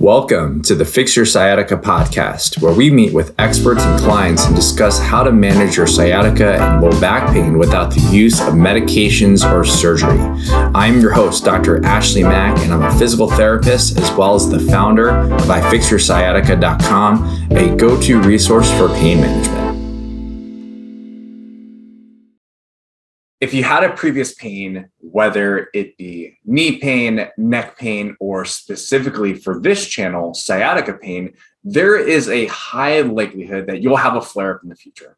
Welcome to the Fix Your Sciatica podcast, where we meet with experts and clients and discuss how to manage your sciatica and low back pain without the use of medications or surgery. I'm your host, Dr. Ashley Mack, and I'm a physical therapist as well as the founder of ifixyoursciatica.com, a go-to resource for pain management. If you had a previous pain, whether it be knee pain, neck pain, or specifically for this channel, sciatica pain, there is a high likelihood that you'll have a flare-up in the future.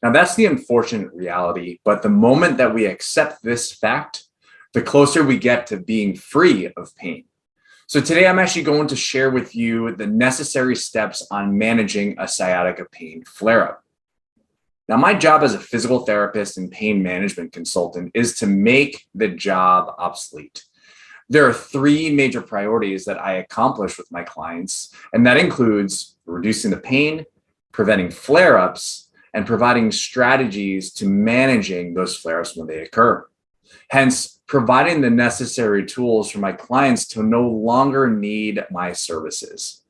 Now, that's the unfortunate reality, but the moment that we accept this fact, the closer we get to being free of pain. So today, I'm actually going to share with you the necessary steps on managing a sciatica pain flare-up. Now, my job as a physical therapist and pain management consultant is to make the job obsolete. There are three major priorities that I accomplish with my clients, and that includes reducing the pain, preventing flare-ups, and providing strategies to managing those flare-ups when they occur. Hence, providing the necessary tools for my clients to no longer need my services.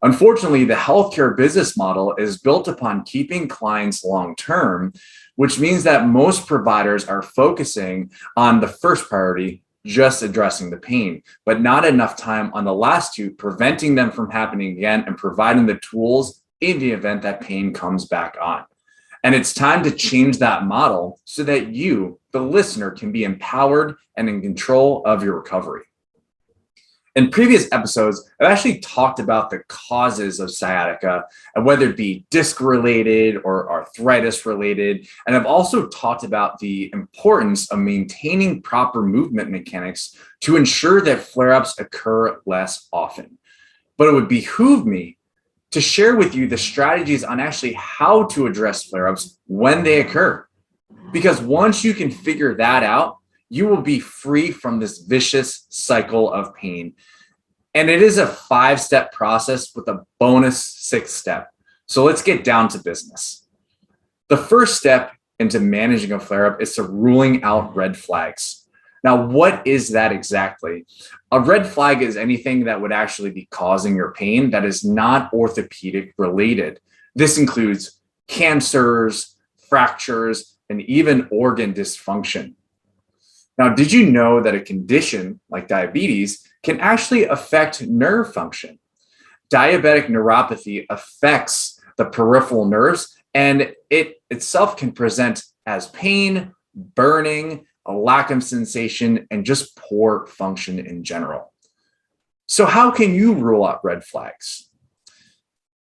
Unfortunately, the healthcare business model is built upon keeping clients long-term, which means that most providers are focusing on the first priority, just addressing the pain, but not enough time on the last two, preventing them from happening again and providing the tools in the event that pain comes back on. And it's time to change that model so that you, the listener, can be empowered and in control of your recovery. In previous episodes, I've actually talked about the causes of sciatica, and whether it be disc-related or arthritis-related. And I've also talked about the importance of maintaining proper movement mechanics to ensure that flare-ups occur less often. But it would behoove me to share with you the strategies on actually how to address flare-ups when they occur. Because once you can figure that out, you will be free from this vicious cycle of pain. And it is a 5-step process with a bonus 6th step. So let's get down to business. The first step into managing a flare-up is to ruling out red flags. Now, what is that exactly? A red flag is anything that would actually be causing your pain that is not orthopedic related. This includes cancers, fractures, and even organ dysfunction. Now, did you know that a condition like diabetes can actually affect nerve function? Diabetic neuropathy affects the peripheral nerves, and it itself can present as pain, burning, a lack of sensation, and just poor function in general. So how can you rule out red flags?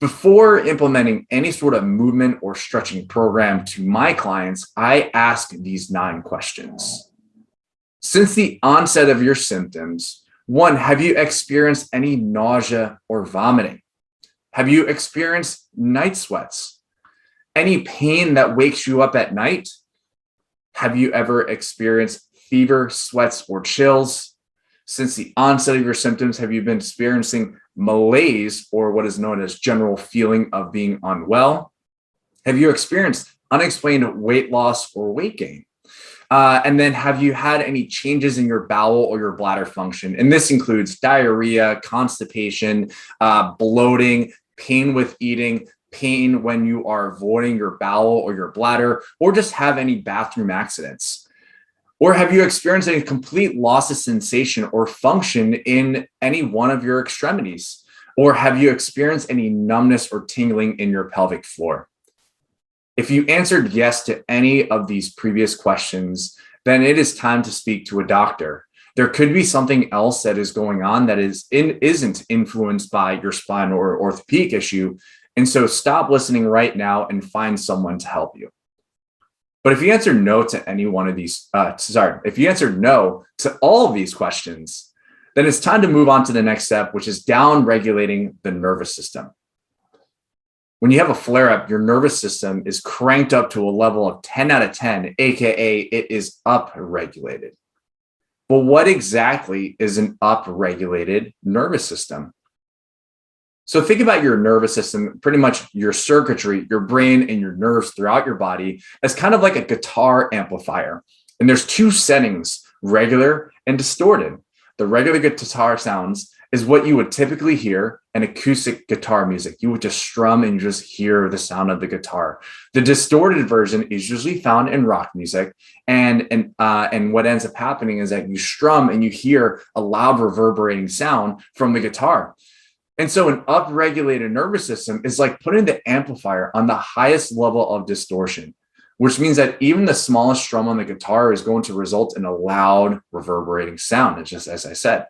Before implementing any sort of movement or stretching program to my clients, I ask these 9 questions. Since the onset of your symptoms, 1, have you experienced any nausea or vomiting? Have you experienced night sweats? Any pain that wakes you up at night? Have you ever experienced fever, sweats, or chills? Since the onset of your symptoms, have you been experiencing malaise, or what is known as general feeling of being unwell? Have you experienced unexplained weight loss or weight gain? And then have you had any changes in your bowel or your bladder function? And this includes diarrhea, constipation, bloating, pain with eating, pain when you are avoiding your bowel or your bladder, or just have any bathroom accidents? Or have you experienced a complete loss of sensation or function in any one of your extremities? Or have you experienced any numbness or tingling in your pelvic floor? If you answered yes to any of these previous questions, then it is time to speak to a doctor. There could be something else that is going on that isn't influenced by your spine or orthopedic issue. And so stop listening right now and find someone to help you. But if you answered no to any one of these, if you answered no to all of these questions, then it's time to move on to the next step, which is down-regulating the nervous system. When you have a flare-up, your nervous system is cranked up to a level of 10 out of 10, aka it is upregulated. But what exactly is an upregulated nervous system? So think about your nervous system, pretty much your circuitry, your brain, and your nerves throughout your body as kind of like a guitar amplifier. And there's 2 settings, regular and distorted. The regular guitar sounds is what you would typically hear in acoustic guitar music. You would just strum and you just hear the sound of the guitar. The distorted version is usually found in rock music. And what ends up happening is that you strum and you hear a loud reverberating sound from the guitar. And so an upregulated nervous system is like putting the amplifier on the highest level of distortion, which means that even the smallest strum on the guitar is going to result in a loud reverberating sound, just as I said.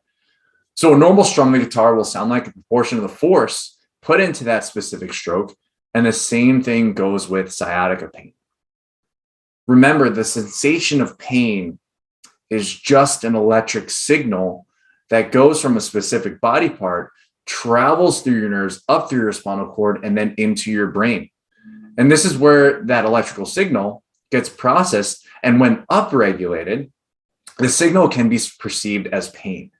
So a normal strum on the guitar will sound like a proportion of the force put into that specific stroke. And the same thing goes with sciatica pain. Remember, the sensation of pain is just an electric signal that goes from a specific body part, travels through your nerves, up through your spinal cord, and then into your brain. And this is where that electrical signal gets processed. And when upregulated, the signal can be perceived as pain.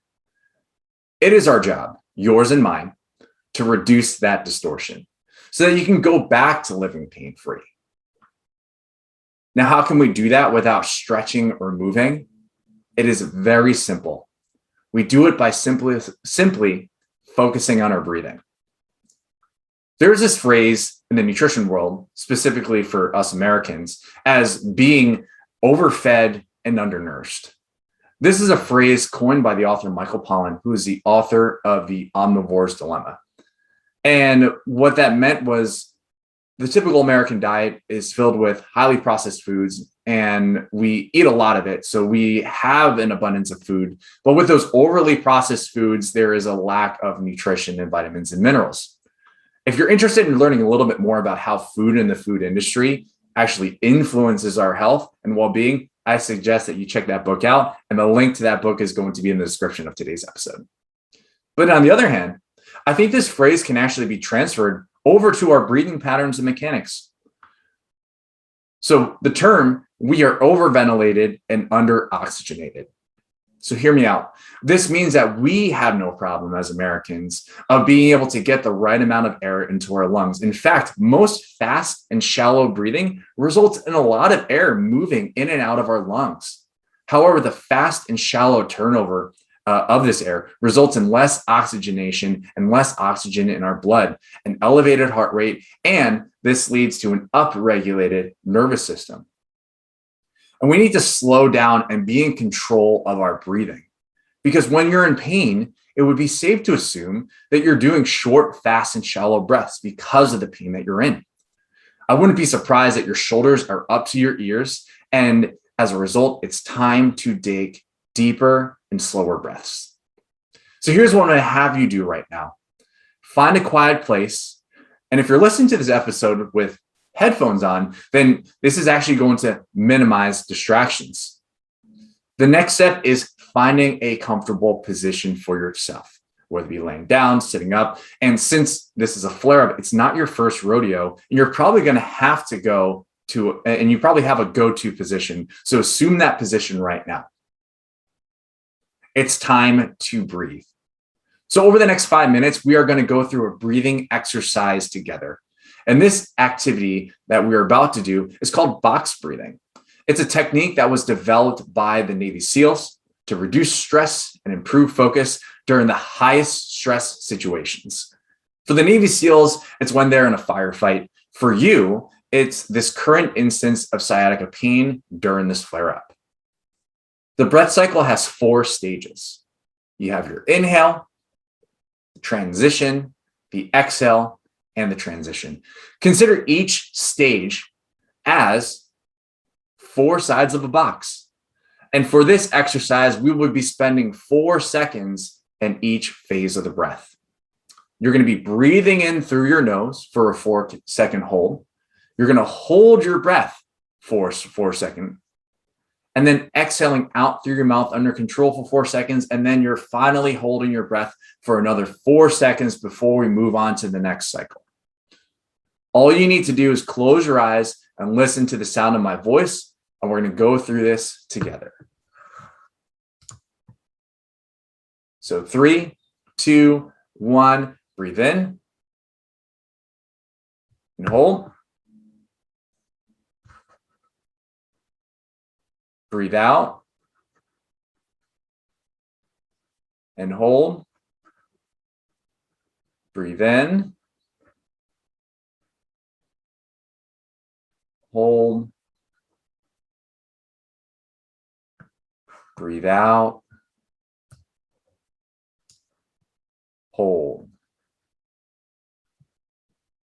It is our job, yours and mine, to reduce that distortion so that you can go back to living pain-free. Now, how can we do that without stretching or moving? It is very simple. We do it by simply focusing on our breathing. There's this phrase in the nutrition world, specifically for us Americans, as being overfed and undernourished. This is a phrase coined by the author Michael Pollan, who is the author of The Omnivore's Dilemma. And what that meant was the typical American diet is filled with highly processed foods, and we eat a lot of it. So we have an abundance of food. But with those overly processed foods, there is a lack of nutrition and vitamins and minerals. If you're interested in learning a little bit more about how food in the food industry actually influences our health and well-being, I suggest that you check that book out, and the link to that book is going to be in the description of today's episode. But on the other hand, I think this phrase can actually be transferred over to our breathing patterns and mechanics. So the term, we are overventilated and underoxygenated. So hear me out. This means that we have no problem as Americans of being able to get the right amount of air into our lungs. In fact, most fast and shallow breathing results in a lot of air moving in and out of our lungs. However, the fast and shallow turnover of this air results in less oxygenation and less oxygen in our blood, an elevated heart rate, and this leads to an upregulated nervous system. And we need to slow down and be in control of our breathing. Because when you're in pain, it would be safe to assume that you're doing short, fast, and shallow breaths because of the pain that you're in. I wouldn't be surprised that your shoulders are up to your ears. And as a result, it's time to dig deeper and slower breaths. So here's what I'm going to have you do right now. Find a quiet place. And if you're listening to this episode with headphones on, then this is actually going to minimize distractions. The next step is finding a comfortable position for yourself, whether it be laying down, sitting up. And since this is a flare-up, it's not your first rodeo, and you're probably going to have to go to, and you probably have a go-to position. So assume that position right now. It's time to breathe. So over the next 5 minutes, we are going to go through a breathing exercise together. And this activity that we're about to do is called box breathing. It's a technique that was developed by the Navy SEALs to reduce stress and improve focus during the highest stress situations. For the Navy SEALs, it's when they're in a firefight. For you, it's this current instance of sciatica pain during this flare-up. The breath cycle has 4 stages. You have your inhale, the transition, the exhale, and the transition. Consider each stage as 4 sides of a box. And for this exercise, we would be spending 4 seconds in each phase of the breath. You're going to be breathing in through your nose for a 4-second hold. You're going to hold your breath for 4 seconds, and then exhaling out through your mouth under control for 4 seconds. And then you're finally holding your breath for another 4 seconds before we move on to the next cycle. All you need to do is close your eyes and listen to the sound of my voice, and we're going to go through this together. So 3, 2, 1, breathe in and hold. Breathe out and hold. Breathe in. Hold. Breathe out. Hold.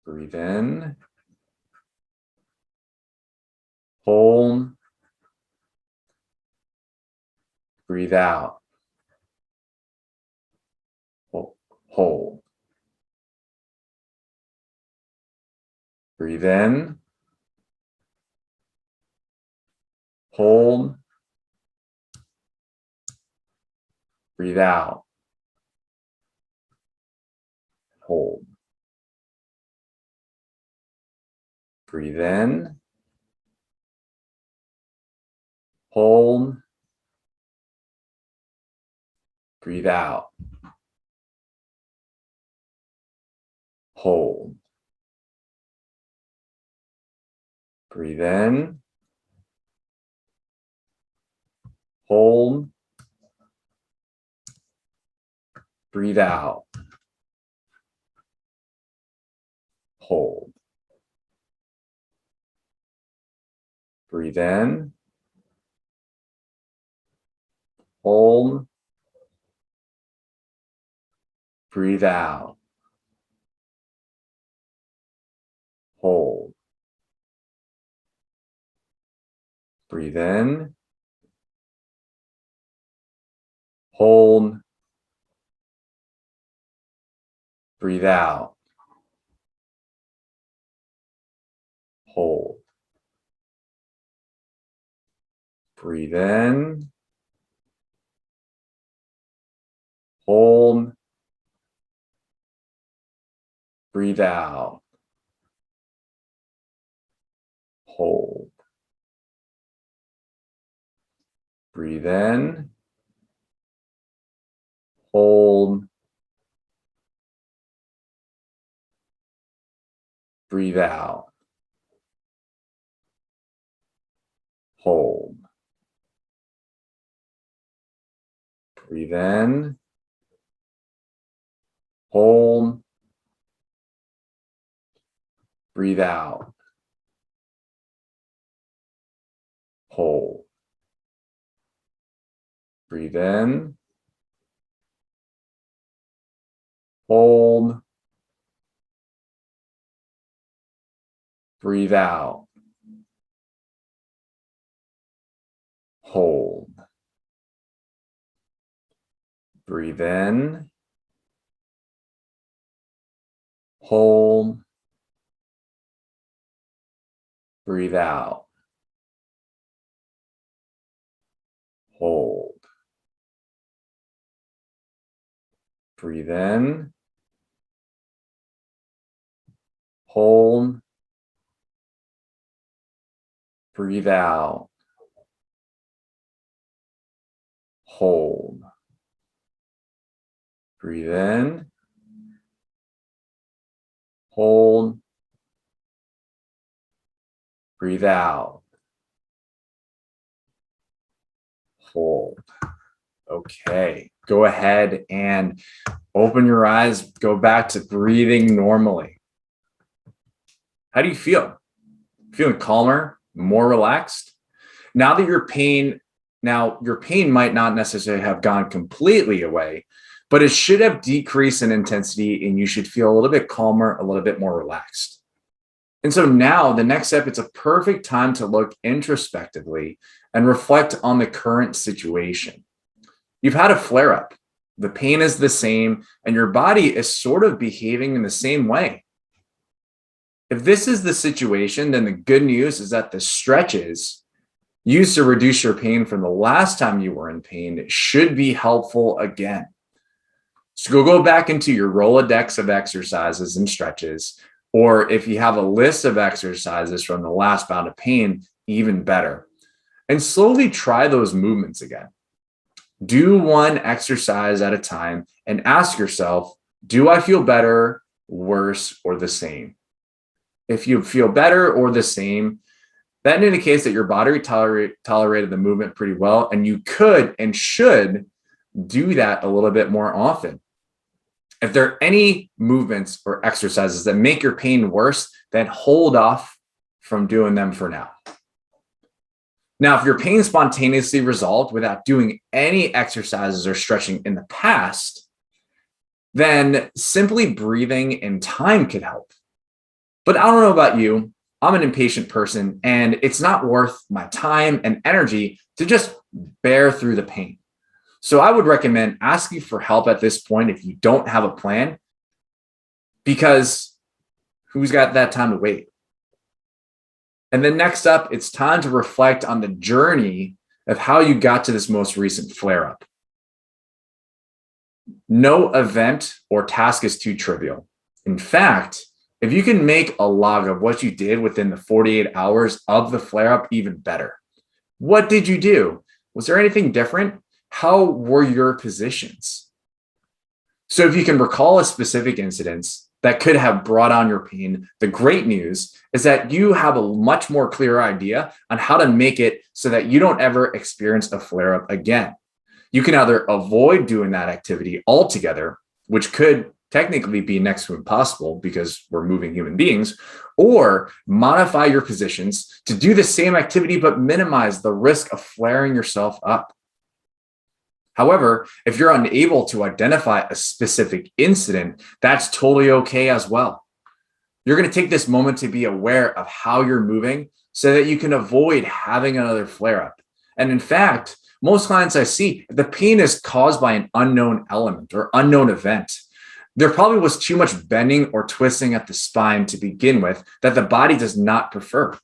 Breathe in. Hold. Breathe out. Hold. Breathe in. Hold. Breathe out. Hold. Breathe in. Hold. Breathe out. Hold. Breathe in. Hold. Breathe out. Hold. Breathe in. Hold. Breathe out. Hold. Breathe in. Hold. Breathe out. Hold. Breathe in. Hold. Breathe out. Hold. Breathe in. Hold. Breathe out. Hold. Breathe in. Hold. Breathe out. Hold. Breathe in. Hold. Breathe out. Hold. Breathe in. Hold. Breathe out. Hold. Breathe in. Hold. Breathe out. Hold. Breathe in. Hold. Breathe out. Hold. Okay. Go ahead and open your eyes. Go back to breathing normally. How do you feel? Feeling calmer, more relaxed? Now your pain might not necessarily have gone completely away, but it should have decreased in intensity and you should feel a little bit calmer, a little bit more relaxed. And so now the next step, it's a perfect time to look introspectively and reflect on the current situation. You've had a flare up. The pain is the same and your body is sort of behaving in the same way. If this is the situation, then the good news is that the stretches used to reduce your pain from the last time you were in pain should be helpful again. So go back into your Rolodex of exercises and stretches, or if you have a list of exercises from the last bout of pain, even better. And slowly try those movements again. Do one exercise at a time and ask yourself, do I feel better, worse, or the same? If you feel better or the same, that indicates that your body tolerated the movement pretty well, and you could and should do that a little bit more often. If there are any movements or exercises that make your pain worse, then hold off from doing them for now. Now, if your pain spontaneously resolved without doing any exercises or stretching in the past, then simply breathing and time could help. But I don't know about you, I'm an impatient person, and it's not worth my time and energy to just bear through the pain. So I would recommend asking for help at this point if you don't have a plan, because who's got that time to wait? And then next up, it's time to reflect on the journey of how you got to this most recent flare up. No event or task is too trivial. In fact, if you can make a log of what you did within the 48 hours of the flare up, even better. What did you do? Was there anything different? How were your positions? So if you can recall a specific incident that could have brought on your pain, the great news is that you have a much more clear idea on how to make it so that you don't ever experience a flare up again. You can either avoid doing that activity altogether, which could technically be next to impossible because we're moving human beings, or modify your positions to do the same activity but minimize the risk of flaring yourself up. However, if you're unable to identify a specific incident, that's totally okay as well. You're going to take this moment to be aware of how you're moving so that you can avoid having another flare up. And in fact, most clients I see, the pain is caused by an unknown element or unknown event. There probably was too much bending or twisting at the spine to begin with that the body does not prefer.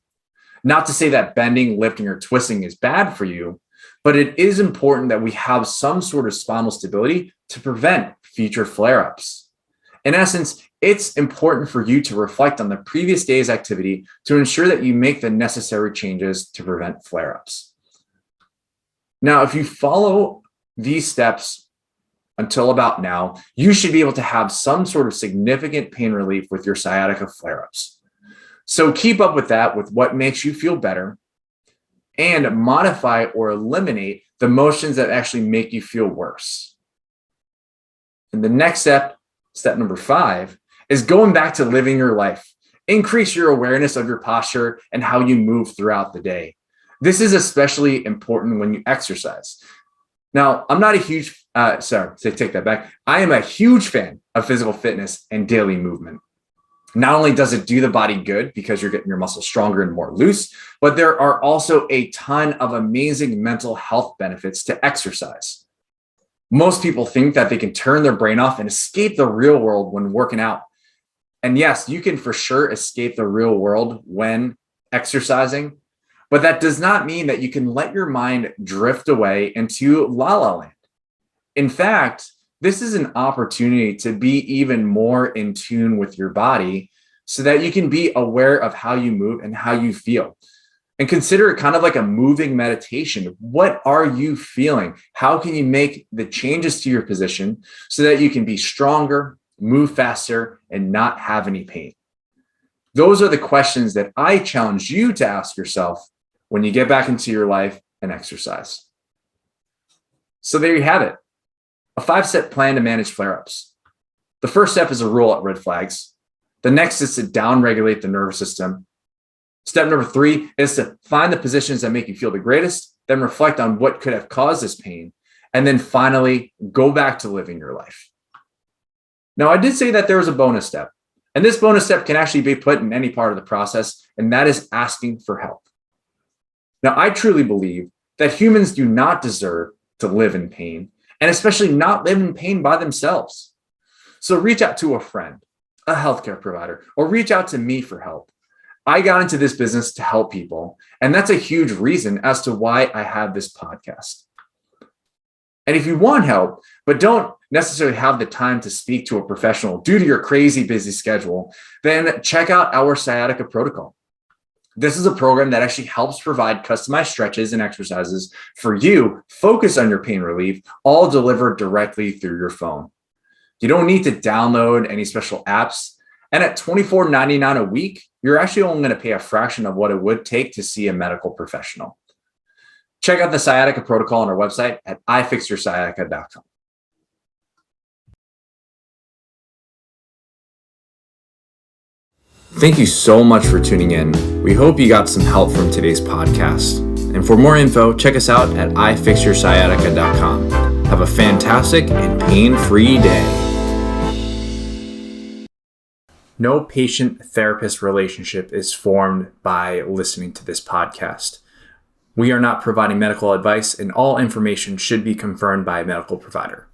Not to say that bending, lifting, or twisting is bad for you, but it is important that we have some sort of spinal stability to prevent future flare-ups. In essence, it's important for you to reflect on the previous day's activity to ensure that you make the necessary changes to prevent flare-ups. Now, if you follow these steps until about now, you should be able to have some sort of significant pain relief with your sciatica flare-ups. So keep up with that with what makes you feel better, and modify or eliminate the motions that actually make you feel worse. And the next step, step number 5, is going back to living your life. Increase your awareness of your posture and how you move throughout the day. This is especially important when you exercise. Now, I'm not a huge, take that back. I am a huge fan of physical fitness and daily movement. Not only does it do the body good because you're getting your muscles stronger and more loose, but there are also a ton of amazing mental health benefits to exercise. Most people think that they can turn their brain off and escape the real world when working out. And yes, you can for sure escape the real world when exercising, but that does not mean that you can let your mind drift away into la la land. In fact, this is an opportunity to be even more in tune with your body so that you can be aware of how you move and how you feel. And consider it kind of like a moving meditation. What are you feeling? How can you make the changes to your position so that you can be stronger, move faster, and not have any pain? Those are the questions that I challenge you to ask yourself when you get back into your life and exercise. So there you have it. A 5-step plan to manage flare-ups. The first step is to rule out red flags. The next is to downregulate the nervous system. Step number 3 is to find the positions that make you feel the greatest, then reflect on what could have caused this pain, and then finally go back to living your life. Now, I did say that there was a bonus step, and this bonus step can actually be put in any part of the process, and that is asking for help. Now, I truly believe that humans do not deserve to live in pain, and especially not live in pain by themselves. So reach out to a friend, a healthcare provider, or reach out to me for help. I got into this business to help people, and that's a huge reason as to why I have this podcast. And if you want help, but don't necessarily have the time to speak to a professional due to your crazy busy schedule, then check out our Sciatica protocol. This is a program that actually helps provide customized stretches and exercises for you, focus on your pain relief, all delivered directly through your phone. You don't need to download any special apps. And at $24.99 a week, you're actually only going to pay a fraction of what it would take to see a medical professional. Check out the Sciatica protocol on our website at ifixyoursciatica.com. Thank you so much for tuning in. We hope you got some help from today's podcast. And for more info, check us out at ifixyoursciatica.com. Have a fantastic and pain-free day. No patient-therapist relationship is formed by listening to this podcast. We are not providing medical advice, and all information should be confirmed by a medical provider.